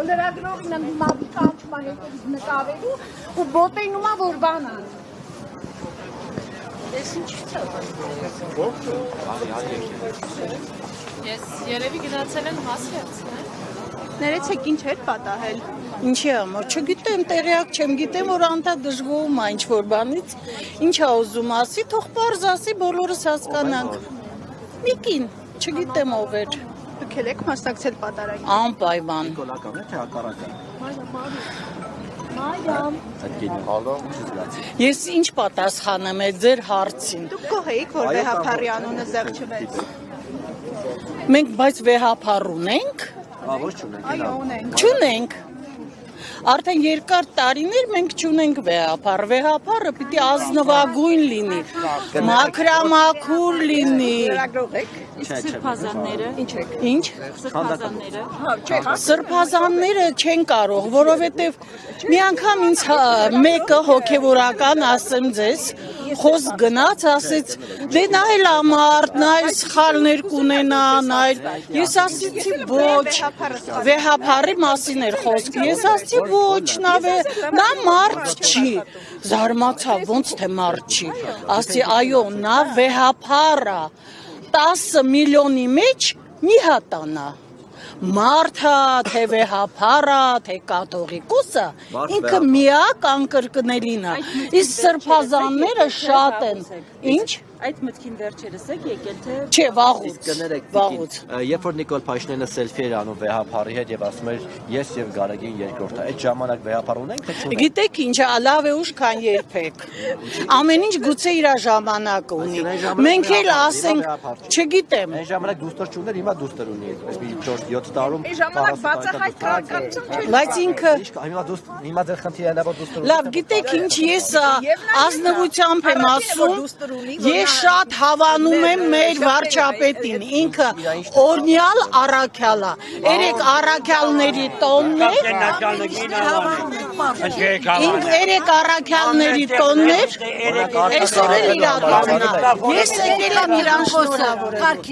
Լրագրողն եմ մավի կանչման հետևից նկավելու ու բոտենում որ բան ան։ Ես ինչի՞ց Ես երևի գնացել են հասկացնել։ Ներեցեք ինչ էր պատահել։ Ինչի համար, չգիտեմ, տեղյակ չեմ, գիտեմ, որ անդա դժգոհում է ինչ-որ բանից, ինչ ա ուզում ասի, թող պարզ ասի, բոլորս հասկանանք։ Միկին, չգիտեմ ով էր։ Դուք եք մասնակցել պատարագին։ Անպայման։ Նիկոլական է թե հակառակը։ Ես ինչ պատասխանեմ է ձեր հարցին։ Դուք գոհ եք, որ վեհափարի անունը զեղչվեց։ Մենք բայց վեհափառ ունենք։ Ոչ չունենք։ Այո, ունենք։ Չունենք։ Արդեն երկար տարիներ մենք չունենք վեհափառ։ Վեհափառը պիտի ազնվագույն լինի, մաքրամաքուր լինի։ Լրագրող եք։ Սրբազանները։ Ինչ եք։ Ինչ։ Սրբազանները։ Սրբազանները չեն կարող, որովհետև մի անգամ ինձ մեկը հոգևորական ասեմ ձեզ, խոսք գնաց, ասեց, դե նա էլ ամարտ, նա էլ սխալներ կունենա, նա էլ, ես ասեցի ոչ, վեհափառի մասին էր խոսք, ես ասեցի ոչ, նա մարդ չի, զարմացա, ոնց թե մարդ չի, ասեցի այո, նա վեհափառ է, 10 միլիոնի մեջ մի հատանա, մարդը, թե վեհափառը, թե կաթողիկոսը, ինքը միակ անկրկնելին է, իսկ սրբազանները շատ են, ինչ? Այդ մտքին վերջերս եք եկել թե Չէ, վաղուց, Կներեք, վաղուց։ երբ որ Նիկոլ Փաշինյանը սելֆի էր անում վեհափառի հետ եւ ասում էր ես եւ Գարեգին երկրորդը, այդ ժամանակ վեհափառ ունենք թե չունենք։ Գիտեք ինչ, լավ է ուշ քան երբեք։ Ամեն ինչ գուցե իր ժամանակը ունի։ Մենք էլ ասենք, չգիտեմ։ Այն ժամանակ դուստր չուներ, հիմա դուստր ունի, այսպես 4-7 տարում։ Այն ժամանակ բացահայտ քաղաքացիություն չէր։ Բայց ինքը Հիմա դեռ խնդիրը նա որ դուստր ունի։ լավ, գիտեք ինչ, ես ազնվությամբ եմ ասում, ես շատ հավանում եմ մեր վարչապետին, ինքը օրնյալ առաքյալ է, երեք առաքյալների տոններ, երեք առաքյալների տոններ, այսօր էլ իրատունն է, ես եկել եմ իրան խոսավորել։